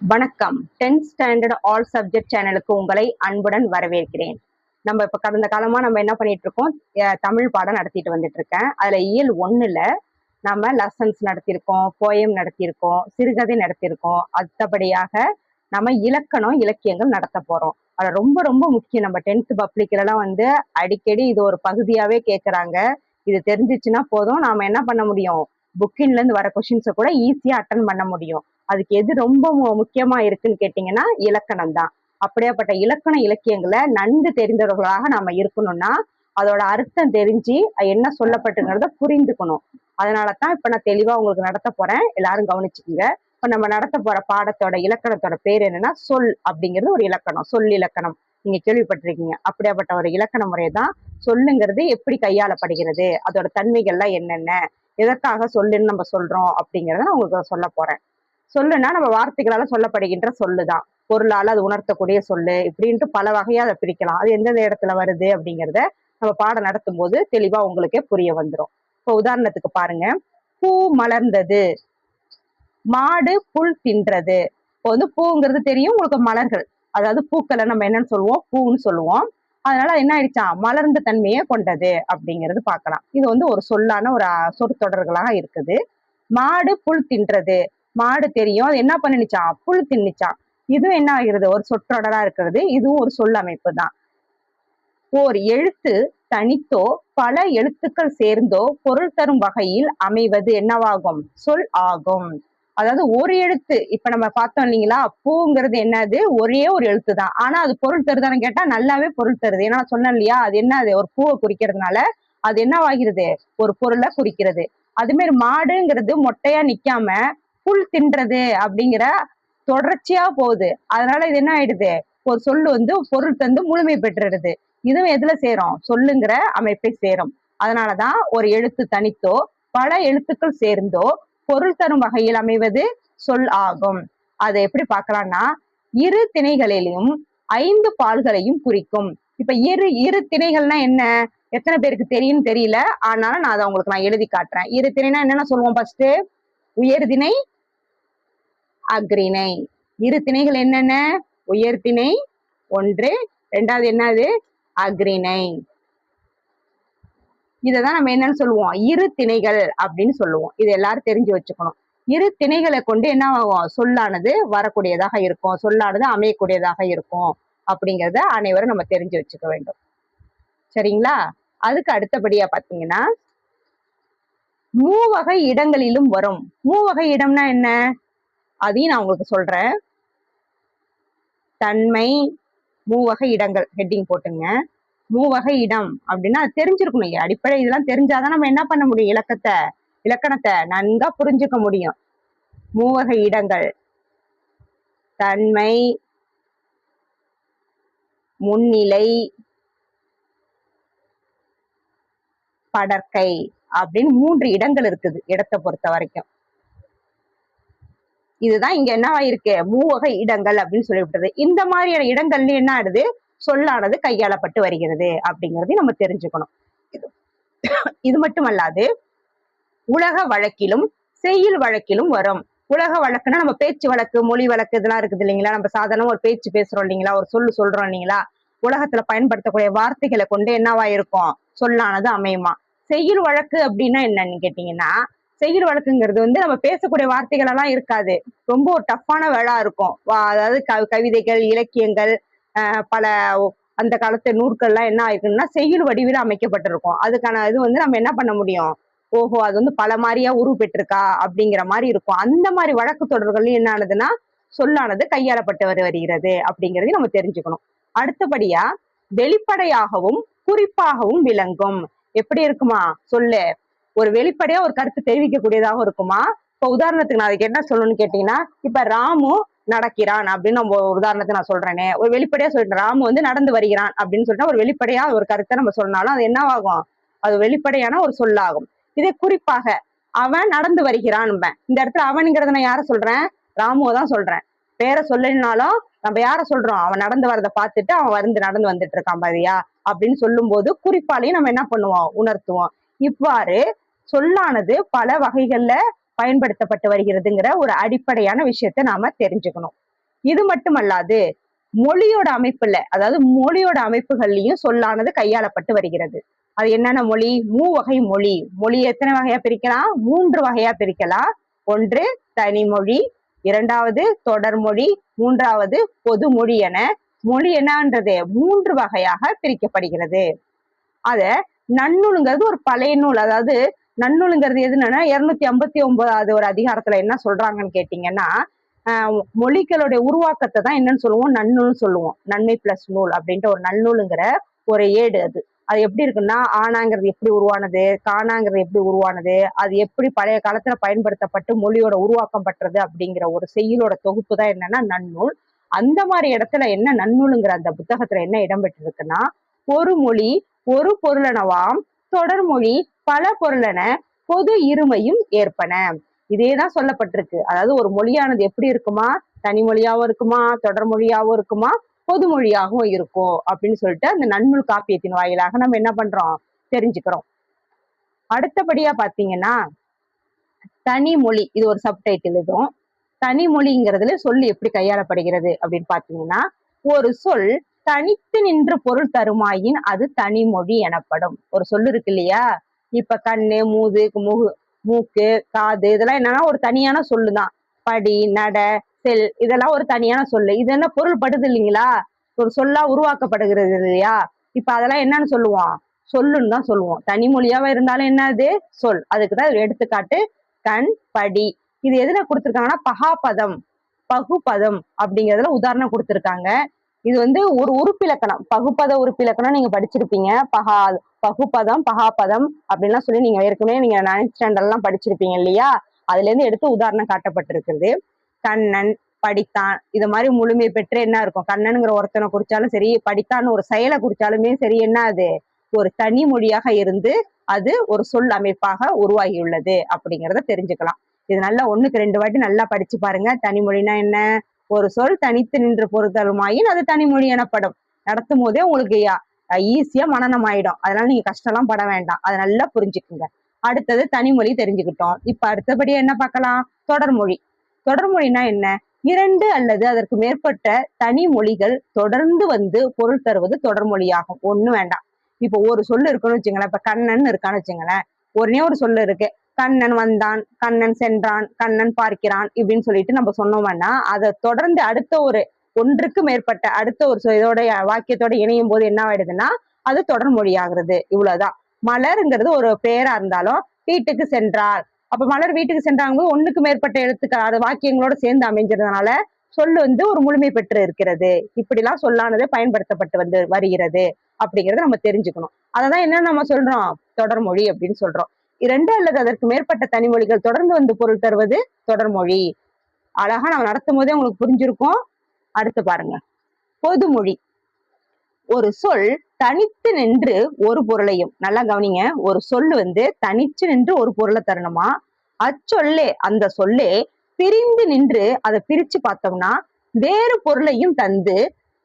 வணக்கம். 10th standard all subject சேனலுக்கு உங்களை அன்புடன் வரவேற்கிறேன். நம்ம இப்ப கடந்த காலமா நம்ம என்ன பண்ணிட்டு இருக்கோம், தமிழ் பாடம் நடத்திட்டு வந்துட்டு இருக்கேன். அதுல இயல் 1ல நம்ம லெசன்ஸ் நடத்தியிருக்கோம், போயம் நடத்தியிருக்கோம், சிறுகதை நடத்தியிருக்கோம். அடுத்தபடியாக நம்ம இலக்கணம் இலக்கியங்கள் நடத்த போறோம். அது ரொம்ப ரொம்ப முக்கியம். நம்ம 10th பப்ளிக்லாம் அடிக்கடி இது ஒரு பகுதியாவே கேட்கறாங்க. இது தெரிஞ்சிச்சுன்னா போதும், நாம என்ன பண்ண முடியும், புக்கின்ல இருந்து வர கொஸ்டின்ஸை கூட ஈஸியா அட்டன் பண்ண முடியும். அதுக்கு எது ரொம்ப முக்கியமா இருக்குன்னு கேட்டீங்கன்னா இலக்கணம் தான். அப்படியாப்பட்ட இலக்கண இலக்கியங்களை நன்கு தெரிந்தவர்களாக நாம இருக்கணும்னா அதோட அர்த்தம் தெரிஞ்சு என்ன சொல்லப்பட்டுங்கிறத புரிந்துக்கணும். அதனாலதான் இப்ப நான் தெளிவா உங்களுக்கு நடத்த போறேன். எல்லாரும் கவனிச்சுக்கோங்க. இப்ப நம்ம நடத்த போற பாடத்தோட இலக்கணத்தோட பேர் என்னன்னா சொல் அப்படிங்கிறது ஒரு இலக்கணம். சொல் இலக்கணம் நீங்க கேள்விப்பட்டிருக்கீங்க. அப்படியாப்பட்ட ஒரு இலக்கண முறைதான் சொல்லுங்கிறது எப்படி கையாளப்படுகிறது, அதோட தன்மைகள்லாம் என்னென்ன, எதற்காக சொல்லுன்னு நம்ம சொல்றோம் அப்படிங்கிறத நான் உங்களுக்கு சொல்ல போறேன். சொல்லுனா நம்ம வார்த்தைகளால சொல்லப்படுகின்ற சொல்லுதான். பொருளால அது உணர்த்தக்கூடிய சொல்லு இப்படின்ட்டு பல வகையா அதை பிரிக்கலாம். அது எந்தெந்த இடத்துல வருது அப்படிங்கிறத நம்ம பாடம் நடத்தும் போது தெளிவா உங்களுக்கே புரிய வந்துடும். இப்போ உதாரணத்துக்கு பாருங்க, பூ மலர்ந்தது, மாடு புல் தின்றது. இப்போ பூங்கிறது தெரியும் உங்களுக்கு, மலர்கள், அதாவது பூக்களை நம்ம என்னன்னு சொல்லுவோம், பூன்னு சொல்லுவோம். அதனால என்ன ஆயிடுச்சா, மலர்ந்த தன்மையை கொண்டது அப்படிங்கிறது பார்க்கலாம். இது ஒரு சொல்லான ஒரு சொற்றொடர்களாக இருக்குது. மாடு புல் தின்றது, மாடு தெரியும், அது என்ன பண்ணிச்சான், புல் தின்னுச்சான். இதுவும் என்ன ஆகிறது, ஒரு சொற்றொடரா இருக்கிறது. இதுவும் ஒரு சொல் அமைப்பு தான். ஓர் எழுத்து தனித்தோ பல எழுத்துக்கள் சேர்ந்தோ பொருள் தரும் வகையில் அமைவது என்னவாகும், சொல் ஆகும். அதாவது ஒரு எழுத்து, இப்ப நம்ம பார்த்தோம் இல்லைங்களா, பூங்கிறது என்னது, ஒரே ஒரு எழுத்து தான். ஆனா அது பொருள் தருதான்னு கேட்டா நல்லாவே பொருள் தருது. ஏன்னா சொன்னேன் இல்லையா, அது என்னது, ஒரு பூவை குறிக்கிறதுனால அது என்னவாகிறது, ஒரு பொருளை குறிக்கிறது. அது மாதிரி மாடுங்கிறது மொட்டையா நிக்காம புல் தின்றது அப்படிங்கிற தொடர்ச்சியா போகுது. அதனால இது என்ன ஆயிடுது, ஒரு சொல்லு பொருள் தந்து முழுமை பெற்றுடுது. இதுவும் எதுல சேரும், சொல்லுங்கிற அமைப்பை சேரும். அதனாலதான் ஒரு எழுத்து தனித்தோ பல எழுத்துக்கள் சேர்ந்தோ பொருள் தரும் வகையில் அமைவது சொல் ஆகும். அதை எப்படி பார்க்கலாம்னா, இரு திணைகளிலும் 5 பால்களையும் குறிக்கும். இப்ப இரு திணைகள்னா என்ன, எத்தனை பேருக்கு தெரியும் தெரியல. ஆனாலும் நான் அதை உங்களுக்கு நான் எழுதி காட்டுறேன். இரு திணைனா என்னன்னா சொல்லுவோம், ஃபர்ஸ்ட் உயர்திணை அக்ரிணை. இரு திணைகள் என்னென்ன, உயர்திணை ஒன்று, ரெண்டாவது என்னது, அக்ரிணை. இததான் நம்ம என்னன்னு சொல்லுவோம், இரு திணைகள் அப்படின்னு சொல்லுவோம். இது எல்லாரும் தெரிஞ்சு வச்சுக்கணும். இரு திணைகளை கொண்டு என்ன ஆகும், சொல்லானது வரக்கூடியதாக இருக்கும், சொல்லானது அமையக்கூடியதாக இருக்கும் அப்படிங்கிறத அனைவரும் நம்ம தெரிஞ்சு வச்சுக்க வேண்டும். சரிங்களா? அதுக்கு அடுத்தபடியா பாத்தீங்கன்னா, மூவகை இடங்களிலும் வரும். மூவகை இடம்னா என்ன, அதையும் நான் உங்களுக்கு சொல்றேன். தன்மை, மூவகை இடங்கள் ஹெட்டிங் போட்டுங்க. மூவகை இடம் அப்படின்னா தெரிஞ்சிருக்கணும். அடிப்படை இதெல்லாம் தெரிஞ்சாதான் நம்ம என்ன பண்ண முடியும், இலக்கணத்தை நன்கா புரிஞ்சுக்க முடியும். மூவகை இடங்கள், தன்மை, முன்னிலை, படற்கை அப்படின்னு 3 இடங்கள் இருக்குது இடத்தை பொறுத்த வரைக்கும். இதுதான் இங்க என்னவா இருக்கு, மூவகை இடங்கள் அப்படின்னு சொல்லிவிட்டது. இந்த மாதிரியான இடங்கள்ல என்ன ஆகுது, சொல்லானது கையாளப்பட்டு வருகிறது அப்படிங்கறதையும் நம்ம தெரிஞ்சுக்கணும். இது மட்டுமல்லாது உலக வழக்கிலும் செய்யுள் வழக்கிலும் வரும். உலக வழக்குன்னா நம்ம பேச்சு வழக்கு, மொழி வழக்கு இதெல்லாம் இருக்குது இல்லைங்களா. நம்ம சாதாரண ஒரு பேச்சு பேசுறோம் இல்லைங்களா, ஒரு சொல்லு சொல்றோம் இல்லைங்களா, உலகத்துல பயன்படுத்தக்கூடிய வார்த்தைகளை கொண்டு என்னவா இருக்கும், சொல்லானது அமையுமா. செய்யுள் வழக்கு அப்படின்னா என்னன்னு கேட்டீங்கன்னா, செய்யுள் வழக்குங்கிறது நம்ம பேசக்கூடிய வார்த்தைகள் எல்லாம் இருக்காது, ரொம்ப ஒரு டஃப்பான வேளா இருக்கும். அதாவது கவிதைகள், இலக்கியங்கள், பல அந்த காலத்து நூற்கள்லாம் என்ன ஆயிருக்குன்னா செய்யுள் வடிவில் அமைக்கப்பட்டிருக்கும். அதுக்கான இது நம்ம என்ன பண்ண முடியும், ஓஹோ அது பல மாதிரியா உருவு பெற்றிருக்கா அப்படிங்கிற மாதிரி இருக்கும். அந்த மாதிரி வழக்கு தொடர்கள் என்ன ஆனதுன்னா சொல்லானது கையாளப்பட்டு வருகிறது அப்படிங்கிறதையும் நம்ம தெரிஞ்சுக்கணும். அடுத்தபடியா வெளிப்படையாகவும் குறிப்பாகவும் விளங்கும். எப்படி இருக்குமா சொல்லு, ஒரு வெளிப்படையா ஒரு கருத்து தெரிவிக்கக்கூடியதாகவும் இருக்குமா. இப்ப உதாரணத்துக்கு நான் அதுக்கு என்ன சொல்லணும்னு கேட்டீங்கன்னா, இப்ப ராமு நடக்கிறான் அப்படின்னு நம்ம உதாரணத்தை நான் சொல்றேனே, ஒரு வெளிப்படையா சொல்றேன், ராமு நடந்து வருகிறான் அப்படின்னு சொல்லிட்டு ஒரு வெளிப்படையா ஒரு கருத்தை நம்ம சொன்னாலும் அது என்னவாகும், அது வெளிப்படையான ஒரு சொல்லாகும். இதே குறிப்பாக அவன் நடந்து வருகிறான், இந்த இடத்துல அவனுங்கிறத நான் யார சொல்றேன், ராமுவை தான் சொல்றேன். பேரை சொல்லலினாலும் நம்ம யார சொல்றோம், அவன் நடந்து வரதை பார்த்துட்டு அவன் நடந்து வந்துட்டு இருக்கான் பாரியா அப்படின்னு சொல்லும் போது குறிப்பாலையும் நம்ம என்ன பண்ணுவோம், உணர்த்துவோம். இவ்வாறு சொல்லானது பல வகைகள்ல பயன்படுத்தப்பட்டு வருகிறதுங்கிற ஒரு அடிப்படையான விஷயத்த நாம தெரிஞ்சுக்கணும். இது மட்டுமல்லாது மொழியோட அமைப்புல, அதாவது மொழியோட அமைப்புகள்லயும் சொல்லானது கையாளப்பட்டு வருகிறது. அது என்னென்ன மொழி? மூவகை மொழி. மொழி எத்தனை வகையா பிரிக்கலாம்? 3 வகையா பிரிக்கலாம். ஒன்று தனிமொழி, இரண்டாவது தொடர்மொழி, மூன்றாவது பொதுமொழி என மொழி என்னன்றது 3 வகையாக பிரிக்கப்படுகிறது. அத நன்னூலுங்கிறது ஒரு பழைய நூல். அதாவது நன்னூலுங்கிறது எதுன்னா 259வது ஒரு அதிகாரத்துல என்ன சொல்றாங்கன்னு கேட்டீங்கன்னா, மொழிகளுடைய உருவாக்கத்தை தான் என்னன்னு சொல்லுவோம்? நன்னூல்னு சொல்லுவோம். நன்மை பிளஸ் நூல் அப்படின்ட்டு ஒரு நன்னூலுங்கிற ஒரு ஏடு அது. அது எப்படி இருக்குன்னா, ஆனாங்கிறது எப்படி உருவானது, காணாங்கிறது எப்படி உருவானது, அது எப்படி பழைய காலத்துல பயன்படுத்தப்பட்டு மொழியோட உருவாக்கம் பட்டது அப்படிங்கிற ஒரு செய்யுளோட தொகுப்பு தான் என்னன்னா நன்னூல். அந்த மாதிரி இடத்துல என்ன நன்னூலுங்கிற அந்த புத்தகத்துல என்ன இடம்பெற்றிருக்குன்னா, ஒரு மொழி ஒரு பொருளனவாம், தொடர்மொழி பல பொருளென பொது இருமையும் ஏற்பன. இதேதான் சொல்லப்பட்டிருக்கு. அதாவது ஒரு மொழியானது எப்படி இருக்குமா? தனி மொழியாவும் இருக்குமா, தொடர் மொழியாவும் இருக்குமா, பொது மொழியாகவும் இருக்கும் அப்படின்னு சொல்லிட்டு அந்த நன்னூல் காப்பியத்தின் வாயிலாக நம்ம என்ன பண்றோம்? தெரிஞ்சுக்கிறோம். அடுத்தபடியா பாத்தீங்கன்னா தனி மொழி, இது ஒரு சப்டைட்டில். இதுவும் தனி மொழிங்கிறதுல சொல் எப்படி கையாளப்படுகிறது அப்படின்னு பாத்தீங்கன்னா, ஒரு சொல் தனித்து நின்று பொருள் தருமாயின் அது தனிமொழி எனப்படும். ஒரு சொல் இருக்கு இல்லையா? இப்ப கண்ணு, மூக்கு, காது இதெல்லாம் என்னன்னா ஒரு தனியான சொல்லுதான். படி, நட, செல் இதெல்லாம் ஒரு தனியான சொல்லு. இது என்ன பொருள் படுது இல்லைங்களா? ஒரு சொல்லா உருவாக்கப்படுகிறது இல்லையா? இப்ப அதெல்லாம் என்னன்னு சொல்லுவோம்? சொல்லுன்னு தான் சொல்லுவோம். தனி மொழியாவா இருந்தாலும் என்னது? சொல். அதுக்குதான் எடுத்துக்காட்டு கண், படி. இது எதுல கொடுத்திருக்காங்கன்னா பகாபதம், பகுபதம் அப்படிங்கிறதுல உதாரணம் கொடுத்திருக்காங்க. இது ஒரு உறுப்பிலக்கணம், பகுப்பத உறுப்பிலக்கணம் நீங்க படிச்சிருப்பீங்க. பகுப்பதம், பகாபதம் அப்படின்லாம் சொல்லி நீங்க ஏற்கனவே நீங்க 9th ஸ்டாண்டர்ட் எல்லாம் படிச்சிருப்பீங்க இல்லையா? அதுல இருந்து எடுத்து உதாரணம் காட்டப்பட்டிருக்கிறது. கண்ணன், படித்தான், இது மாதிரி முழுமை பெற்று என்ன இருக்கும்? கண்ணனுங்கிற ஒருத்தனை குறிச்சாலும் சரி, படித்தான்னு ஒரு செயலை குறிச்சாலுமே சரி, என்ன அது? ஒரு தனி மொழியாக இருந்து அது ஒரு சொல் அமைப்பாக உருவாகியுள்ளது அப்படிங்கிறத தெரிஞ்சுக்கலாம். இது நல்லா 1க்கு 2 வாட்டி நல்லா படிச்சு பாருங்க. தனிமொழினா என்ன? ஒரு சொல் தனித்து நின்று பொருத்தலுமாயின் அது தனிமொழி எனப்படும். நடத்தும் போதே உங்களுக்கு ஈஸியா மனனம் ஆயிடும். அதனால நீங்க கஷ்டம்லாம் பட வேண்டாம். அதை நல்லா புரிஞ்சுக்குங்க. அடுத்தது தனிமொழி தெரிஞ்சுக்கிட்டோம். இப்ப அடுத்தபடியா என்ன பார்க்கலாம்? தொடர்மொழி. தொடர்மொழினா என்ன? 2 அல்லது அதற்கு மேற்பட்ட தனி மொழிகள் தொடர்ந்து பொருள் தருவது தொடர்மொழியாகும். ஒண்ணும் வேண்டாம். இப்போ ஒரு சொல்லு இருக்குன்னு வச்சுங்களேன். இப்ப கண்ணன் இருக்கான்னு வச்சுங்களேன். ஒரே ஒரு சொல்லு இருக்கு. கண்ணன் வந்தான், கண்ணன் சென்றான், கண்ணன் பார்க்கிறான் இப்படின்னு சொல்லிட்டு நம்ம சொன்னோம்னா அதை தொடர்ந்து அடுத்த ஒரு ஒன்றுக்கு மேற்பட்ட அடுத்த ஒரு இதோட வாக்கியத்தோட இணையும் போது என்ன ஆயிடுதுன்னா அது தொடர்மொழி ஆகுறது. இவ்வளவுதான். மலருங்கிறது ஒரு பேரா இருந்தாலும் வீட்டுக்கு சென்றார், அப்ப மலர் வீட்டுக்கு சென்றாங்க போது 1க்கு மேற்பட்ட எழுத்துக்கள் வாக்கியங்களோட சேர்ந்து அமைஞ்சதுனால சொல்லு ஒரு முழுமை பெற்று இருக்கிறது. இப்படிலாம் சொல்லானது பயன்படுத்தப்பட்டு வருகிறது அப்படிங்கறத நம்ம தெரிஞ்சுக்கணும். அததான் என்ன நம்ம சொல்றோம்? தொடர்மொழி அப்படின்னு சொல்றோம். 2 அல்லது அதற்கு மேற்பட்ட தனிமொழிகள் தொடர்ந்து பொருள் தருவது தொடர்மொழி. அழகா நம்ம நடத்தும் போதே உங்களுக்கு புரிஞ்சிருக்கும். அடுத்து பாருங்க, பொதுமொழி. ஒரு சொல் தனித்து நின்று ஒரு பொருளையும், நல்லா கவனிங்க, ஒரு சொல் தனிச்சு நின்று ஒரு பொருளை தரணுமா, அச்சொல்லே அந்த சொல்லே பிரிந்து நின்று அதை பிரிச்சு பார்த்தோம்னா வேறு பொருளையும் தந்து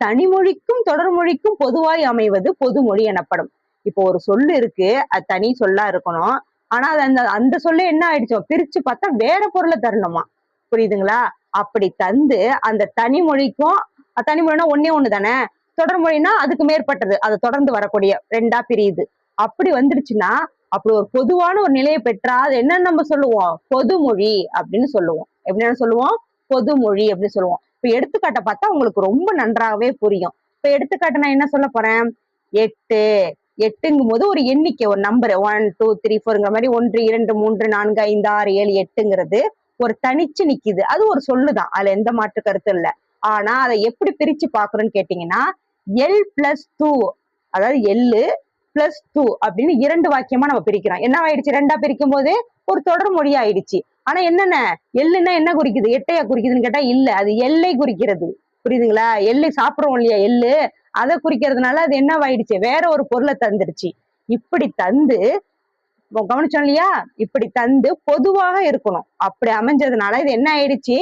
தனிமொழிக்கும் தொடர்மொழிக்கும் பொதுவாய் அமைவது பொதுமொழி எனப்படும். இப்போ ஒரு சொல்லு இருக்கு, அது தனி சொல்லா இருக்கணும். ஆனா அது அந்த சொல்ல என்ன ஆயிடுச்சோ பிரிச்சு பார்த்தா வேற பொருளை தரணுமா. புரியுதுங்களா? அப்படி தந்து அந்த தனிமொழிக்கும், தனிமொழினா ஒண்ணு தானே, தொடர்மொழினா அதுக்கு மேற்பட்டது, அது தொடர்ந்து வரக்கூடிய 2ஆ பிரியுது. அப்படி வந்துருச்சுன்னா அப்படி ஒரு பொதுவான ஒரு நிலையை பெற்றா அது என்னன்னு நம்ம சொல்லுவோம்? பொதுமொழி அப்படின்னு சொல்லுவோம். எப்படின்னு சொல்லுவோம்? பொதுமொழி அப்படின்னு சொல்லுவோம். இப்ப எடுத்துக்காட்டை பார்த்தா உங்களுக்கு ரொம்ப நன்றாகவே புரியும். இப்ப எடுத்துக்காட்டு நான் என்ன சொல்ல போறேன்? 8. 8ங்கும் போது ஒரு எண்ணிக்கை, ஒரு நம்பர் 1 2 3 4ங்கிற மாதிரி 1 2 3 4 5 6 7 8ங்கிறது ஒரு தனிச்சு நிக்குது. அது ஒரு சொல்லுதான், அதுல எந்த மாற்று கருத்து இல்லை. ஆனா அதை எப்படி பிரிச்சு பாக்குறோம்னு கேட்டீங்கன்னா L+2, அதாவது L+2 அப்படின்னு 2 வாக்கியமா நம்ம பிரிக்கிறோம். என்ன ஆயிடுச்சு? 2ஆ பிரிக்கும் போது ஒரு தொடர் மொழி ஆயிடுச்சு. ஆனா என்னென்ன எள்ளுன்னா என்ன குறிக்குது? எட்டையா குறிக்குதுன்னு கேட்டா இல்ல, அது எல்லை குறிக்கிறது. புரியுதுங்களா? எள்ளு சாப்பிடுறோம் இல்லையா, எள்ளு, அதை குறிக்கிறதுனால அது என்ன ஆயிடுச்சு? வேற ஒரு பொருளை தந்துருச்சு. இப்படி தந்து கவனிச்சோம் இல்லையா? இப்படி தந்து பொதுவாக இருக்கணும். அப்படி அமைஞ்சதுனால இது என்ன ஆயிடுச்சு?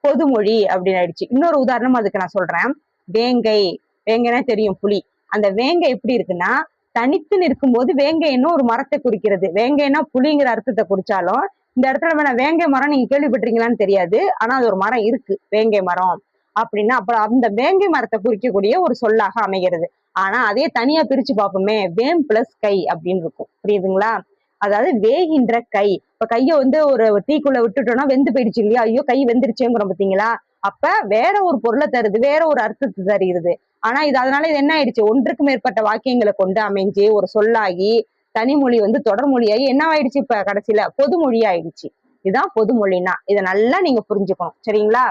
பொதுமொழி அப்படின்னு ஆயிடுச்சு. இன்னொரு உதாரணம் அதுக்கு நான் சொல்றேன். வேங்கை. வேங்கைனா தெரியும், புலி. அந்த வேங்கை எப்படி இருக்குன்னா தனித்து நிற்கும் போது வேங்கை இன்னும் ஒரு மரத்தை குறிக்கிறது. வேங்கைனா புலிங்கிற அர்த்தத்தை குறிச்சாலும் இந்த இடத்துல வேங்கை மரம் நீங்க கேள்விப்பட்டிருக்கீங்களான்னு தெரியாது. ஆனா அது ஒரு மரம் இருக்கு, வேங்கை மரம். அப்படின்னா அப்புறம் அந்த வேங்கை மரத்தை குறிக்கக்கூடிய ஒரு சொல்லாக அமைகிறது. ஆனா அதே தனியா பிரிச்சு பார்ப்போமே, வேம் பிளஸ் கை அப்படின்னு இருக்கும். புரியுதுங்களா? அதாவது வேகின்ற கை. இப்ப கைய வந்து ஒரு தீக்குள்ள விட்டுட்டோம்னா வெந்து போயிடுச்சு இல்லையா? ஐயோ கை வெந்துருச்சேங்கிறோம் பார்த்தீங்களா? அப்ப வேற ஒரு பொருளை தருது, வேற ஒரு அர்த்தத்தை தருகிறது. ஆனா இது அதனால இது என்ன ஆயிடுச்சு, ஒன்றுக்கு மேற்பட்ட வாக்கியங்களை கொண்டு அமைஞ்சு ஒரு சொல்லாகி தனிமொழி வந்து தொடர்மொழியாகி என்ன ஆயிடுச்சு, இப்ப கடைசியில பொதுமொழி ஆயிடுச்சு. இதுதான் பொதுமொழினா. இதை நல்லா நீங்க புரிஞ்சுக்கணும். சரிங்களா?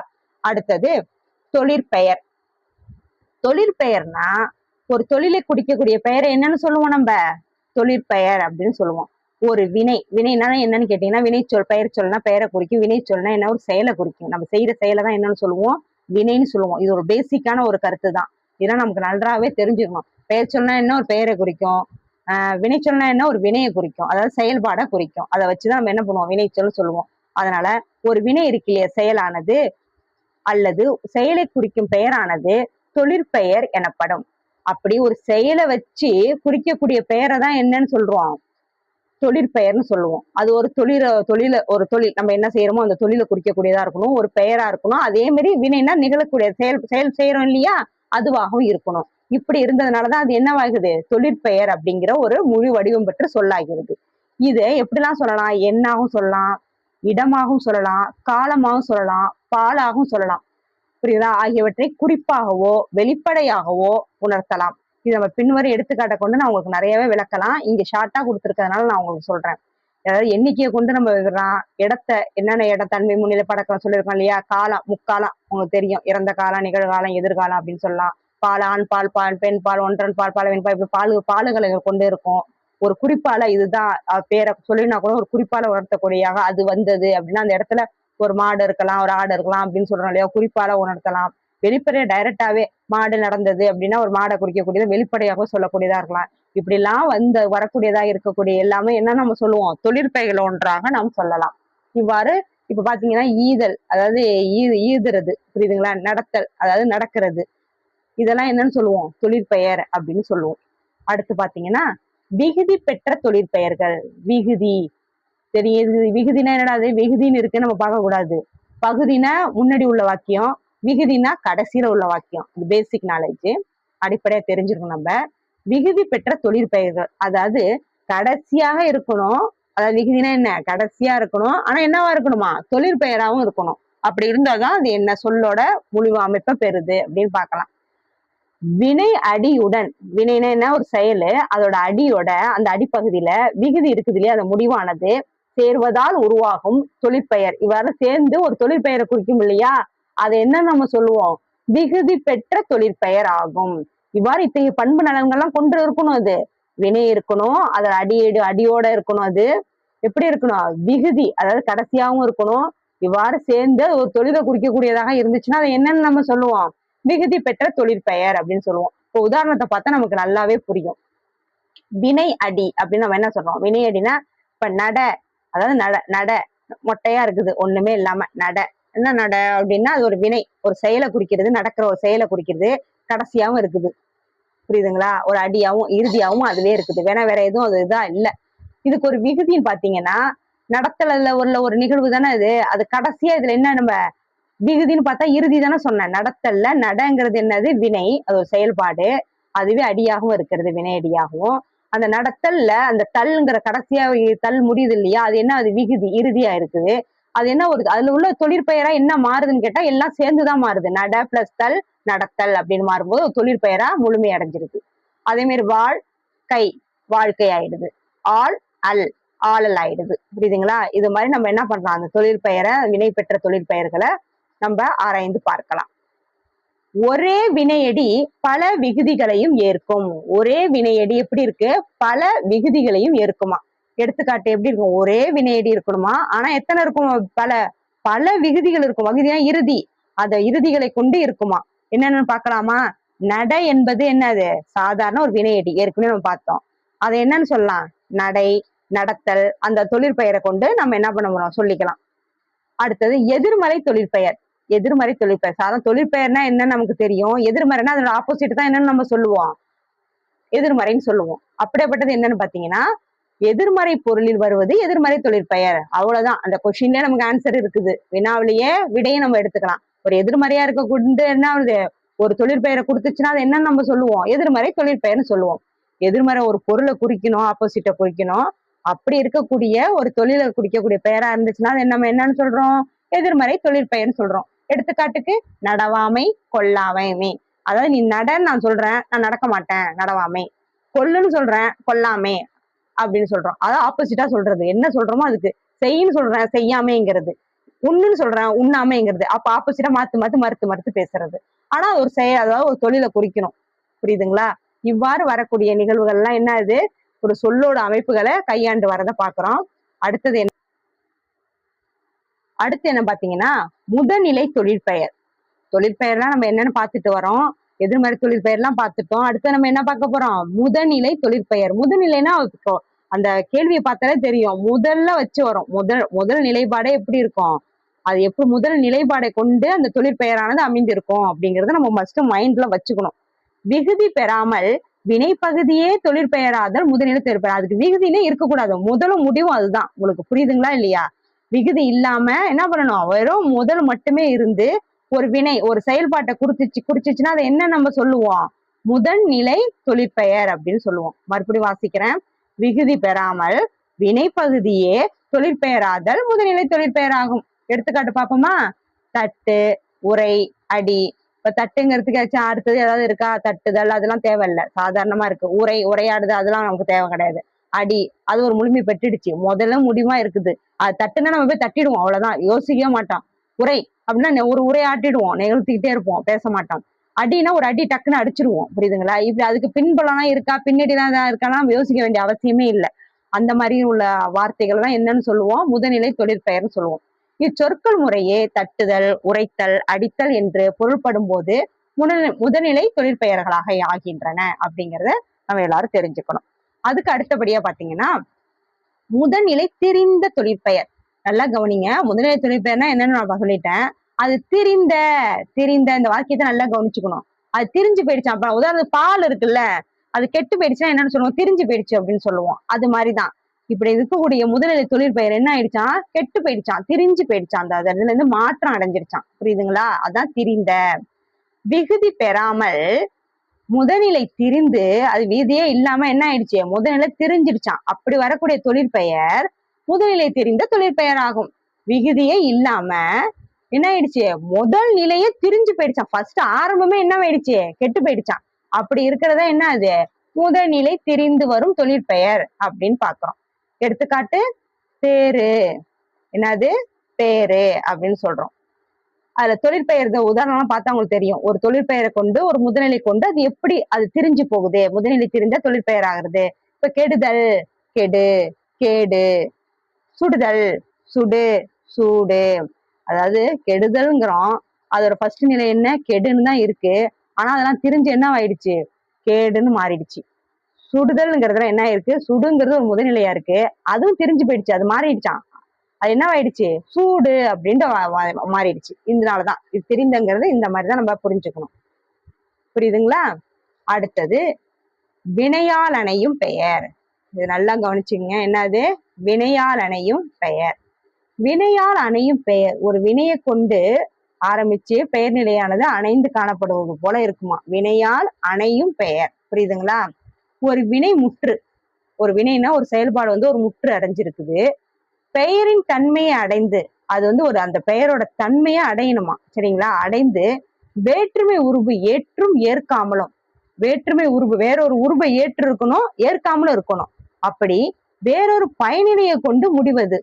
அடுத்தது தொழிற்பெயர். தொழிற்பெயர்னா ஒரு தொழிலை குறிக்கக்கூடிய பெயரை என்னன்னு சொல்லுவோம் நம்ம? தொழிற்பெயர் அப்படின்னு சொல்லுவோம். ஒரு வினை, வினைனா என்னன்னு கேட்டீங்கன்னா, வினைச்சொல். பெயர் சொல்னா பெயரை குறிக்கும், வினை சொல்னா என்ன, ஒரு செயலை குறிக்கும். நம்ம செய்யற செயலை தான் என்னன்னு சொல்லுவோம்? வினைன்னு சொல்லுவோம். இது ஒரு பேசிக்கான ஒரு கருத்து தான். இதெல்லாம் நமக்கு நன்றாவே தெரிஞ்சுக்கணும். பெயர் சொல்னா என்ன, ஒரு பெயரை குறிக்கும். வினை சொல்னா என்ன, ஒரு வினையை குறிக்கும். அதாவது செயல்பாடை குறிக்கும். அதை வச்சுதான் நம்ம என்ன பண்ணுவோம், வினைச்சொல் சொல்லுவோம். அதனால ஒரு வினை இருக்கு இல்லையா, செயலானது அல்லது செயலை குறிக்கும் பெயரானது தொழிற்பெயர் எனப்படும். அப்படி ஒரு செயலை வச்சு குறிக்கக்கூடிய பெயரை தான் என்னன்னு சொல்றோம், தொழிற்பெயர்னு சொல்லுவோம். அது ஒரு ஒரு தொழில் நம்ம என்ன செய்யறோமோ அந்த தொழிலை குறிக்கக்கூடியதா இருக்கணும், ஒரு பெயரா இருக்கணும். அதே மாதிரி வினைனா நிகழக்கூடிய செயல் செய்யறோம் இல்லையா, அதுவாகவும் இருக்கணும். இப்படி இருந்ததுனாலதான் அது என்னவாகுது, தொழிற்பெயர் அப்படிங்கிற ஒரு முழு வடிவம் பெற்று சொல்லாகிறது. இதை எப்படிலாம் சொல்லலாம், எண்ணாகவும் சொல்லலாம், இடமாகவும் சொல்லலாம், காலமாகவும் சொல்லலாம், பாலாகவும் சொல்லலாம். புரியுதா? ஆகியவற்றை குறிப்பாகவோ வெளிப்படையாகவோ உணர்த்தலாம். இது நம்ம பின்வரும் எடுத்துக்காட்டை கொண்டு நான் உங்களுக்கு நிறையவே விளக்கலாம். இங்க ஷார்ட்டா கொடுத்துருக்கிறதுனால நான் உங்களுக்கு சொல்றேன். அதாவது எண்ணிக்கையை கொண்டு நம்ம விவரம், இடத்தை என்னென்ன இடம், தன்மை, முன்னிலை, படக்கம் சொல்லியிருக்கோம் இல்லையா, காலம், முக்காலம் உங்களுக்கு தெரியும், இறந்த காலம், நிகழ்காலம், எதிர்காலம் அப்படின்னு சொல்லலாம். பால், ஆண் பால், பெண் பால், ஒன்றன் பால், பால், இப்படி பாலுகளை கொண்டு இருக்கும். ஒரு குறிப்பால இதுதான் பேரை சொல்லினா கூட ஒரு குறிப்பால உணர்த்தக்கூடியதாக அது வந்தது அப்படின்னா அந்த இடத்துல ஒரு மாடு இருக்கலாம், ஒரு ஆடு இருக்கலாம் அப்படின்னு சொல்றோம் இல்லையா, குறிப்பால உணர்த்தலாம். வெளிப்படையா டைரக்டாவே மாடு நடந்தது அப்படின்னா ஒரு மாடை குறிக்கக்கூடியது வெளிப்படையாக சொல்லக்கூடியதா இருக்கலாம். இப்படி எல்லாம் வரக்கூடியதா இருக்கக்கூடிய எல்லாமே என்ன நம்ம சொல்லுவோம், தொழிற்பெயர்கள் ஒன்றாக நாம் சொல்லலாம். இவ்வாறு இப்ப பாத்தீங்கன்னா ஈதல், அதாவது ஈதுறது, புரியுதுங்களா, நடத்தல் அதாவது நடக்கிறது, இதெல்லாம் என்னன்னு சொல்லுவோம், தொழிற்பெயர் அப்படின்னு சொல்லுவோம். அடுத்து பாத்தீங்கன்னா விகுதி பெற்ற தொழிற்பெயர்கள். விகுதி தெரியுது, விகுதினா என்னடா, அது விகுதின்னு இருக்கு நம்ம பார்க்க கூடாது. பகுதினா முன்னாடி உள்ள வாக்கியம், விகுதினா கடைசியில உள்ள வாக்கியம். இது பேசிக் நாலேஜ், அடிப்படையா தெரிஞ்சிருக்கும் நம்ம. விகுதி பெற்ற தொழிற்பெயர்கள், அதாவது கடைசியாக இருக்கணும். அதாவது விகுதினா என்ன, கடைசியா இருக்கணும். ஆனா என்னவா இருக்கணுமா, தொழிற்பெயராகவும் இருக்கணும். அப்படி இருந்தாதான் அது என்ன சொல்லோட முழு அமைப்பை பெறுது அப்படின்னு பார்க்கலாம். வினை அடியுடன், வினைனா என்ன, ஒரு செயலு, அதோட அடியோட அந்த அடிப்பகுதியில விகுதி இருக்குது இல்லையா, அந்த முடிவானது சேர்வதால் உருவாகும் தொழிற்பெயர். இவ்வாறு சேர்ந்து ஒரு தொழிற்பெயரை குறிக்கும் இல்லையா, அதை என்ன நம்ம சொல்லுவோம், விகுதி பெற்ற தொழிற்பெயர் ஆகும். இவ்வாறு இத்தகைய பண்பு நலன்கள்லாம் கொண்டு இருக்கணும். அது வினை இருக்கணும், அதோட அடியோட இருக்கணும். அது எப்படி இருக்கணும், விகுதி, அதாவது கடைசியாகவும் இருக்கணும். இவ்வாறு சேர்ந்து ஒரு தொழிலை குறிக்கக்கூடியதாக இருந்துச்சுன்னா அதை என்னன்னு நம்ம சொல்லுவோம், விகுதி பெற்ற தொழிற்பெயர் அப்படின்னு சொல்லுவோம். இப்போ உதாரணத்தை பார்த்தா நமக்கு நல்லாவே புரியும். வினை அடி அப்படின்னு நம்ம என்ன சொல்றோம், வினை அடினா இப்ப நட, அதாவது நட மொட்டையா இருக்குது, ஒண்ணுமே இல்லாம நட. என்ன நட அப்படின்னா அது ஒரு வினை, ஒரு செயலை குறிக்கிறது, நடக்கிற ஒரு செயலை குறிக்கிறது, கடைசியாவும் இருக்குது. புரியுதுங்களா? ஒரு அடியாவும் இறுதியாவும் அதுவே இருக்குது. வேற எதுவும் அது இதா இல்ல. இதுக்கு ஒரு விகுதின்னு பாத்தீங்கன்னா நடத்தல உள்ள ஒரு நிகழ்வு தானே இது, அது கடைசியா இதுல என்ன நம்ம விகுதின்னு பார்த்தா இறுதி தானே சொன்னேன். நடத்தல்ல நடங்கிறது என்னது, வினை, அது ஒரு செயல்பாடு. அதுவே அடியாகவும் இருக்கிறது, வினை அடியாகவும். அந்த நடத்தல்ல அந்த தல்ங்கிற கடைசியா தல் முடியுது இல்லையா, அது என்ன, அது விகுதி, இறுதியா இருக்குது. அது என்ன ஒரு அதுல உள்ள தொழிற்பெயரா என்ன மாறுதுன்னு கேட்டா எல்லாம் சேர்ந்துதான் மாறுது. நட பிளஸ் தல் நடத்தல் அப்படின்னு மாறும்போது ஒரு தொழிற்பெயரா முழுமை அடைஞ்சிருக்கு. அதே மாதிரி வாழ் கை, வாழ்க்கை ஆயிடுது. ஆள் அல், ஆளல் ஆயிடுது. புரியுதுங்களா? இது மாதிரி நம்ம என்ன பண்றோம், அந்த தொழிற்பெயரை, வினை பெற்ற தொழிற்பெயர்களை நம்ம ஆராய்ந்து பார்க்கலாம். ஒரே வினையடி பல விகுதிகளையும் ஏற்கும். ஒரே வினையடி எப்படி இருக்கு, பல விகுதிகளையும் ஏற்குமா. எடுத்துக்காட்டு எப்படி இருக்கும், ஒரே வினையடி இருக்கணுமா, ஆனா எத்தனை இருக்கும், பல பல விகுதிகள் இருக்கும். வகுதியா இறுதி, அந்த இறுதிகளை கொண்டு இருக்குமா. என்னன்னு பார்க்கலாமா. நடை என்பது என்னது, சாதாரண ஒரு வினையடி, ஏற்கனவே நம்ம பார்த்தோம். அதை என்னன்னு சொல்லலாம், நடை, நடத்தல், அந்த தொழிற்பெயரை கொண்டு நம்ம என்ன பண்ண முடியும், சொல்லிக்கலாம். அடுத்தது எதிர்மறை தொழிற்பெயர். எதிர்மறை தொழிற்பெயர், சாதாரண தொழிற்பெயர்னா என்னன்னு நமக்கு தெரியும், எதிர்மறைனா அதோட ஆப்போசிட் தான் என்னன்னு நம்ம சொல்லுவோம், எதிர்மறைன்னு சொல்லுவோம். அப்படியேப்பட்டது என்னன்னு பாத்தீங்கன்னா எதிர்மறை பொருளில் வருவது எதிர்மறை தொழிற்பெயர். அவ்வளவுதான், அந்த கொஸ்டின்ல நமக்கு ஆன்சர் இருக்குது, வினாவிலேயே விடையை நம்ம எடுத்துக்கலாம். ஒரு எதிர்மறையா இருக்க கொண்டு என்ன ஆகுது, ஒரு தொழிற்பெயரை கொடுத்துச்சுன்னா அது என்னன்னு நம்ம சொல்லுவோம், எதிர்மறை தொழிற்பெயர்னு சொல்லுவோம். எதிர்மறை ஒரு பொருளை குறிக்கணும், ஆப்போசிட்டை குறிக்கணும். அப்படி இருக்கக்கூடிய ஒரு தொழிலை குறிக்கக்கூடிய பெயரா இருந்துச்சுன்னா அது நம்ம என்னன்னு சொல்றோம், எதிர்மறை தொழிற்பெயர்னு சொல்றோம். எடுத்துக்காட்டுக்கு நடவாமை, கொல்லாமை. அதாவது நீ நடன்னு நான் சொல்றேன், நான் நடக்க மாட்டேன், நடவாமை. கொல்லுன்னு சொல்றேன், கொல்லாமே அப்படின்னு சொல்றோம். அதாவது ஆப்போசிட்டா சொல்றது, என்ன சொல்றோமோ அதுக்கு. செய்யின்னு சொல்றேன், செய்யாமைங்கிறது. உண்ணுன்னு சொல்றேன், உண்ணாமைங்கிறது. அப்ப ஆப்போசிட்டா மறுத்து பேசுறது. ஆனா ஒரு செயல், அதாவது ஒரு தொழிலை குறிக்கணும். புரியுதுங்களா? இவ்வாறு வரக்கூடிய நிகழ்வுகள் எல்லாம் என்ன அது, ஒரு சொல்லோட அமைப்புகளை கையாண்டு வரதை பாக்குறோம். அடுத்து என்ன பாத்தீங்கன்னா, முதநிலை தொழிற்பெயர். தொழிற்பெயர்லாம் நம்ம என்னன்னு பார்த்துட்டு வரோம். எதிர்மறை தொழிற்பெயர்லாம் பார்த்துட்டோம். அடுத்து நம்ம என்ன பார்க்க போறோம், முதநிலை தொழிற்பெயர். முதநிலைனா அந்த கேள்வியை பார்த்தாலே தெரியும், முதல்ல வச்சு வரும். முதல் நிலைப்பாடே எப்படி இருக்கும், அது எப்படி முதல் நிலைப்பாடை கொண்டு அந்த தொழிற்பெயரானது அமைந்திருக்கும் அப்படிங்கறத நம்ம மஸ்ட் மைண்ட்ல வச்சுக்கணும். விகுதி பெறாமல் வினைப்பகுதியே தொழிற்பெயராதல் முதநிலை தொழிற்பெயர். அதுக்கு விகுதினே இருக்கக்கூடாது, முதலும் முடிவும் அதுதான். உங்களுக்கு புரியுதுங்களா இல்லையா? விகுதி இல்லாம என்ன பண்ணணும், வெறும் முதல் மட்டுமே இருந்து ஒரு வினை ஒரு செயல்பாட்டை குறிச்சிச்சுன்னா அதை என்ன நம்ம சொல்லுவோம், முதல் நிலை தொழிற்பெயர் அப்படின்னு சொல்லுவோம். மறுபடியும் வாசிக்கிறேன். விகுதி பெறாமல் வினைப்பகுதியே தொழிற்பெயராதல் முதல்நிலை தொழிற்பெயர் ஆகும். எடுத்துக்காட்டு பார்ப்போமா, தட்டு, உரை, அடி. இப்ப தட்டுங்கிறதுக்கு அடுத்தது ஏதாவது இருக்கா, தட்டுதல் அதெல்லாம் தேவையில்லை, சாதாரணமா இருக்கு. உரையாடுது அதெல்லாம் நமக்கு தேவை கிடையாது. அடி, அது ஒரு முழுமை பெற்றுடுச்சு, முதல்ல முடிவா இருக்குது. அது தட்டுன்னா நம்ம போய் தட்டிடுவோம், அவ்வளவுதான், யோசிக்கவே மாட்டோம். உரை அப்படின்னா ஒரு உரை ஆட்டிடுவோம், நிகழ்த்திக்கிட்டே இருப்போம், பேச மாட்டோம். அடினா ஒரு அடி டக்குன்னு அடிச்சிருவோம். புரியுதுங்களா? இப்படி அதுக்கு பின்புலம்லாம் இருக்கா, பின்னடிலாம் இருக்கானா யோசிக்க வேண்டிய அவசியமே இல்லை. அந்த மாதிரி உள்ள வார்த்தைகள் தான் என்னன்னு சொல்லுவோம், முதநிலை தொழிற்பெயர்னு சொல்லுவோம். இச்சொற்கள் முறையே தட்டுதல், உரைத்தல், அடித்தல் என்று பொருள்படும் போது முதநிலை தொழிற்பெயர்களாக ஆகின்றன அப்படிங்கிறத நம்ம எல்லாரும் தெரிஞ்சுக்கணும். அதுக்கு அடுத்தபடியா பாத்தீங்கன்னா, முதநிலை திரிந்த தொழிற்பெயர். நல்லா கவனிங்க, முதநிலை தொழிற்பெயர்னா என்னன்னு நான் சொல்லிட்டேன். அது திரிந்த இந்த வாக்கியத்தை நல்லா கவனிச்சுக்கணும். அது திரிஞ்சு போயிடுச்சு. அப்ப உதாரணத்துக்கு பால் இருக்குல்ல, அது கெட்டு போயிடுச்சுன்னா என்னன்னு சொல்லுவோம், திரிஞ்சு போயிடுச்சு அப்படின்னு சொல்லுவோம். அது மாதிரிதான் இப்படி இருக்கக்கூடிய முதநிலை தொழிற்பெயர் என்ன ஆயிடுச்சான், கெட்டு போயிடுச்சான், திரிஞ்சு போயிடுச்சான், அந்த அதுல இருந்து மாற்றம் அடைஞ்சிருச்சான். புரியுதுங்களா? அதான் திரிந்த. விகுதி பெறாமல் முதநிலை திரிந்து அது விதியே இல்லாம என்ன ஆயிடுச்சு, முதநிலை திரிஞ்சிடுச்சான். அப்படி வரக்கூடிய தொழிற்பெயர் முதநிலை தெரிந்த தொழிற்பெயர் ஆகும். விகுதியே இல்லாம என்ன ஆயிடுச்சு, முதல் நிலையே திரிஞ்சு போயிடுச்சான். ஃபர்ஸ்ட் ஆரம்பமே என்ன ஆயிடுச்சு, கெட்டு போயிடுச்சான். அப்படி இருக்கிறதா என்ன அது, முதல்நிலை திரிந்து வரும் தொழிற்பெயர் அப்படின்னு பாக்குறோம். எடுத்துக்காட்டு தேரு, என்னது தேரு அப்படின்னு சொல்றோம். அதுல தொழிற்பெயர் உதாரணம் பார்த்தா உங்களுக்கு தெரியும். ஒரு தொழிற்பெயரை கொண்டு ஒரு முதல்நிலை கொண்டு அது எப்படி அது திரிஞ்சு போகுது, முதல்நிலை திரிந்த தொழிற்பெயர் ஆகுறது. இப்ப கெடுதல், கெடு, கேடு. சுடுதல், சுடு, சூடு. அதாவது கெடுதல்ங்கிறோம், அதோட ஃபர்ஸ்ட் நிலை என்ன, கெடுன்னு தான் இருக்கு. ஆனா அதெல்லாம் திரிஞ்சு என்ன ஆயிடுச்சு, கேடுன்னு மாறிடுச்சு. சுடுதல்ங்கிறதுல என்ன இருக்கு, சுடுங்கிறது ஒரு முதல்நிலையா இருக்கு, அதுவும் திரிஞ்சு போயிடுச்சு, அது மாறிடுச்சான். அது என்ன ஆயிடுச்சு, சூடு அப்படின்ட்டு மாறிடுச்சு. இதனாலதான் இது தெரிந்தங்கிறது இந்த மாதிரிதான் நம்ம புரிஞ்சுக்கணும். புரியுதுங்களா? அடுத்தது வினையால் அணையும் பெயர். இது நல்லா கவனிச்சுங்க, என்னது வினையால் அணையும் பெயர். வினையால் அணையும் பெயர் ஒரு வினையை கொண்டு ஆரம்பிச்சு பெயர் நிலையானது அணைந்து காணப்படுவது போல இருக்குமா, வினையால் அணையும் பெயர். புரியுதுங்களா? ஒரு வினை முற்று, ஒரு வினைனா ஒரு செயல்பாடு ஒரு முற்று அடைஞ்சிருக்குது, பெயரின் தன்மையை அடைந்து அது ஒரு அந்த பெயரோட தன்மையை அடையணுமா, சரிங்களா? அடைந்து வேற்றுமை உருவு ஏற்றும் ஏற்காமலும், வேற்றுமை உருவு வேறொரு உருவை ஏற்று இருக்கணும், ஏற்காமலும் இருக்கணும். அப்படி வேறொரு பயனிலையை கொண்டு முடிவது.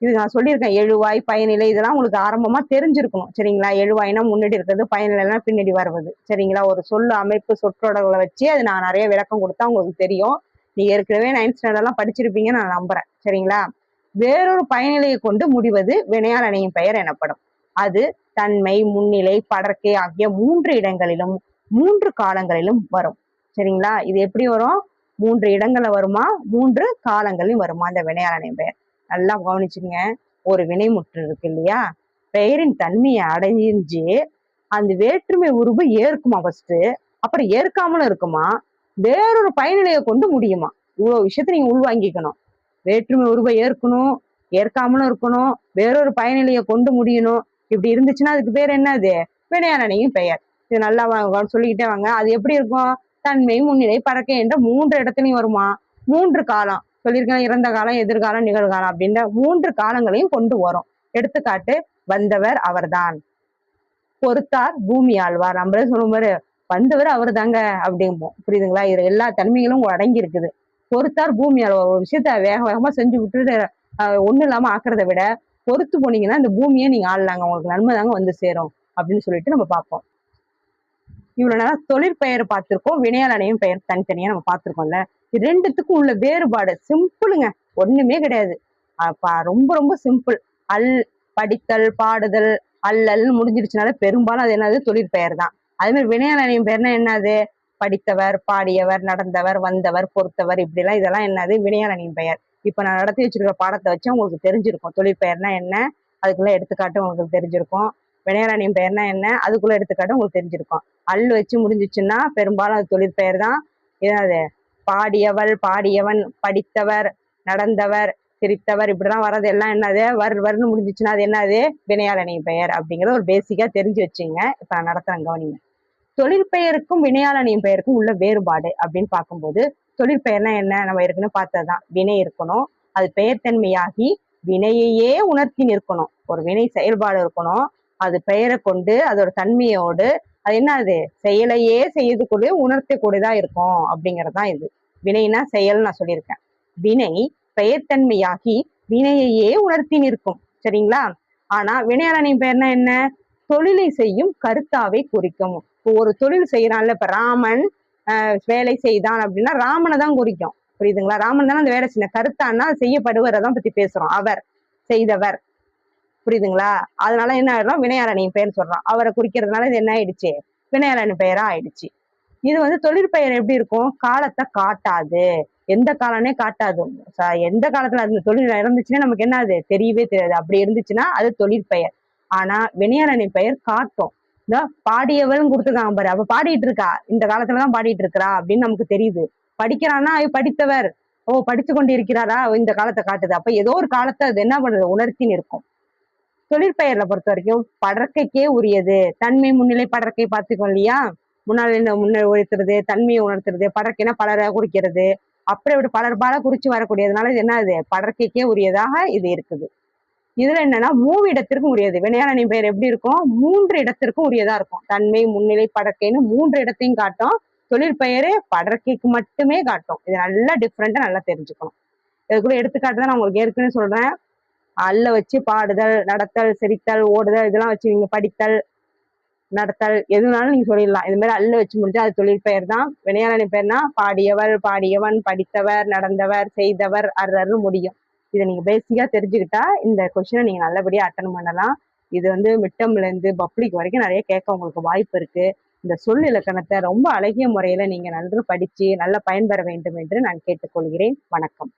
இது நான் சொல்லியிருக்கேன், எழுவாய் பயனிலை இதெல்லாம் உங்களுக்கு ஆரம்பமா தெரிஞ்சிருக்கணும், சரிங்களா? எழுவாய்னா முன்னாடி இருக்கிறது, பயனிலைனா பின்னாடி வருவது, சரிங்களா? ஒரு சொல் அமைப்பு சொற்றொடர்களை வச்சு அது நான் நிறைய விளக்கம் கொடுத்தா உங்களுக்கு தெரியும். நீ ஏற்கனவே 9th ஸ்டாண்டர்ட் எல்லாம் படிச்சிருப்பீங்க நான் நம்புறேன், சரிங்களா? வேறொரு பயனிலையை கொண்டு முடிவது வினையால் அணையும் பெயர் எனப்படும். அது தன்மை, முன்னிலை, படர்க்கை ஆகிய 3 இடங்களிலும் 3 காலங்களிலும் வரும், சரிங்களா? இது எப்படி வரும், 3 இடங்கள்ல வருமா, 3 காலங்களிலும் வருமா அந்த வினையால் அணையும் பெயர். நல்லா கவனிச்சுங்க. ஒரு வினைமுற்று இருக்கு இல்லையா, பெயரின் தன்மையை அடைஞ்சு அந்த வேற்றுமை உருவு ஏற்குமா ஃபர்ஸ்ட், அப்புறம் ஏற்காமலும் இருக்குமா, வேறொரு பயனிலையை கொண்டு முடியுமா. இவ்வளவு விஷயத்த நீங்க உள்வாங்கிக்கணும். வேற்றுமை உருவை ஏற்கணும், ஏற்காமலும் இருக்கணும், வேறொரு பயனிலையை கொண்டு முடியணும், இப்படி இருந்துச்சுன்னா அதுக்கு பேர் என்னது? வினையாளனையும் பெயர். இது நல்லா சொல்லிக்கிட்டே வாங்க. அது எப்படி இருக்கும்? தன்மை, முன்னிலை, பறக்கை என்ற 3 இடத்துலையும் வருமா? 3 காலம் சொல்லியிருக்கேன். இறந்த காலம், எதிர்காலம், நிகழ்காலம் அப்படின்ற 3 காலங்களையும் கொண்டு வரும். எடுத்துக்காட்டு, வந்தவர் அவர்தான், பொறுத்தார் பூமி ஆழ்வார். நம்மளே சொல்லும் பாரு, வந்தவர் அவர் தாங்க அப்படிம்போம். புரியுதுங்களா? இது எல்லா தன்மைகளும் அடங்கி இருக்குது. பொறுத்தார் பூமி ஆழ்வார். ஒரு விஷயத்த வேக வேகமா செஞ்சு விட்டுட்டு ஒண்ணும் இல்லாம ஆக்குறத விட பொறுத்து போனீங்கன்னா இந்த பூமியை நீங்க ஆளலாங்க, உங்களுக்கு நன்மை தாங்க வந்து சேரும் அப்படின்னு சொல்லிட்டு நம்ம பார்ப்போம். இவ்வளவு நேரம் தொழிற்பெயர் பார்த்திருக்கோம், வினையாளனையும் பெயர் தனித்தனியா நம்ம பார்த்திருக்கோம்ல. இது ரெண்டுத்துக்கும் உள்ள வேறுபாடு சிம்பிளுங்க, ஒண்ணுமே கிடையாது. ரொம்ப ரொம்ப சிம்பிள். அல், படித்தல், பாடுதல், அல்லல் முடிஞ்சிருச்சுனால பெரும்பாலும் அது என்னது? தொழிற்பெயர் தான். அதே மாதிரி வினையாளனையும் பெயர்னா என்னது? படித்தவர், பாடியவர், நடந்தவர், வந்தவர், பொறுத்தவர், இப்படி எல்லாம் இதெல்லாம் என்னது? வினையாளனையும் பெயர். இப்ப நான் நடத்தி வச்சிருக்கிற பாடத்தை வச்சு உங்களுக்கு தெரிஞ்சிருக்கும் தொழிற்பெயர்னா என்ன, அதுக்குள்ள எடுத்துக்காட்டு உங்களுக்கு தெரிஞ்சிருக்கும். வினையாளனையும் பெயர்னா என்ன, அதுக்குள்ள எடுத்துக்காட்டு உங்களுக்கு தெரிஞ்சிருக்கும். அல் வச்சு முடிஞ்சிச்சுன்னா பெரும்பாலும் அது தொழிற்பெயர் தான். என்னது? பாடியவள், பாடியவன், படித்தவர், நடந்தவர், சிரித்தவர், இப்படிலாம் வர்றது எல்லாம் என்னது? வருன்னு முடிஞ்சிச்சுன்னா அது என்னது? வினையாளனையும் பெயர் அப்படிங்கிறத ஒரு பேசிக்கா தெரிஞ்சு வச்சுங்க. இப்ப நான் நடத்துறேன், கவனிங்க. தொழிற்பெயருக்கும் வினையாளனையும் பெயருக்கும் உள்ள வேறுபாடு அப்படின்னு பார்க்கும்போது, தொழிற்பெயர்னா என்ன? நம்ம ஏற்கனவே பார்த்ததுதான். வினை இருக்கணும், அது பெயர்த்தன்மையாகி வினையையே உணர்த்தி நிற்கணும். ஒரு வினை செயல்பாடு இருக்கணும், அது பெயரை கொண்டு அதோட தன்மையோடு அது என்ன, அது செயலையே செய்யக்கூடிய உணர்த்தக்கூடியதா இருக்கும் அப்படிங்கறதுதான் இது. வினைனா செயல் நான் சொல்லியிருக்கேன். வினை பெயர்த்தன்மையாகி வினையையே உணர்த்தி நிற்கும். சரிங்களா? ஆனா வினையாளனின் பெயர்னா என்ன? தொழிலை செய்யும் கருத்தாவை குறிக்கும். இப்போ ஒரு தொழில் செய்யறான்ல, இப்ப ராமன் வேலை செய்தான் அப்படின்னா ராமனை தான் குறிக்கும். புரியுதுங்களா? ராமன் தானே அந்த வேலை செய்ய, கருத்தான்னா செய்யப்படுவரை தான் பத்தி பேசுறோம். அவர், செய்தவர். புரியுதுங்களா? அதனால என்ன ஆயிடும்? வினையாளனின் பெயர் சொல்றோம். அவரை குறிக்கிறதுனால இது என்ன ஆயிடுச்சு? வினையாளனி பெயரா ஆயிடுச்சு. இது வந்து தொழிற்பெயர் எப்படி இருக்கும்? காலத்தை காட்டாது, எந்த காலனே காட்டாது. எந்த காலத்துல அந்த தொழில் இருந்துச்சுன்னா நமக்கு என்ன, அது தெரியவே தெரியாது. அப்படி இருந்துச்சுன்னா அது தொழிற்பெயர். ஆனா வினையாளனி பெயர் காட்டும். இந்த பாடியவள்னு கொடுத்துருக்காங்க பாரு, அப்ப பாடிட்டு இருக்கா, இந்த காலத்துலதான் பாடிட்டு இருக்கிறா அப்படின்னு நமக்கு தெரியுது. படிக்கிறான்னா படித்தவர், ஓ படிச்சு கொண்டு இருக்கிறாரா, இந்த காலத்தை காட்டுது. அப்ப ஏதோ ஒரு காலத்தை அது என்ன பண்றது? உணர்த்தி நிற்கும். தொழிற்பெயர்ல பொறுத்த வரைக்கும் படற்கைக்கே உரியது. தன்மை, முன்னிலை, படற்கை பார்த்துக்கோம் இல்லையா? முன்னிலை உயர்த்துறது, தன்மையை உணர்த்துறது, படற்கைனா பலரை குறிக்கிறது. அப்படி இப்படி பலர்பால குறிச்சு வரக்கூடியதுனால இது என்ன, அது படற்கைக்கே உரியதாக இது இருக்குது. இதுல என்னன்னா 3 இடத்திற்கும் உரியது. வினையாளனி பெயர் எப்படி இருக்கும்? 3 இடத்திற்கும் உரியதா இருக்கும். தன்மை, முன்னிலை, படற்கைன்னு 3 இடத்தையும் காட்டும். தொழிற்பெயரு படற்கைக்கு மட்டுமே காட்டும். இது நல்லா டிஃப்ரெண்டா நல்லா தெரிஞ்சுக்கணும். இதுக்குள்ள எடுத்துக்காட்டு தான் நான் உங்களுக்கு ஏற்கனவே சொல்றேன். அல்ல வச்சு பாடுதல், நடத்தல், சிரித்தல், ஓடுதல், இதெல்லாம் வச்சு நீங்க படித்தல், நடத்தல், எதுனாலும் நீங்க சொல்லிடலாம். இது மாதிரி அல்ல வச்சு முடிஞ்சா அது தொழிற்பெயர் தான். வினையாளனி பெயர்னா பாடியவள், பாடியவன், படித்தவர், நடந்தவர், செய்தவர், அர்றர்னு முடியும். இதை நீங்க பேசிக்கா தெரிஞ்சுக்கிட்டா இந்த கொஸ்டினை நீங்க நல்லபடியா அட்டன் பண்ணலாம். இது வந்து மிட்டம்ல இருந்து பப்ளிக் வரைக்கும் நிறைய கேட்க உங்களுக்கு வாய்ப்பு இருக்கு. இந்த சொல் இலக்கணத்தை ரொம்ப அழகிய முறையில நீங்க நன்கு படிச்சு நல்ல பயன்பெற வேண்டும் என்று நான் கேட்டுக்கொள்கிறேன். வணக்கம்.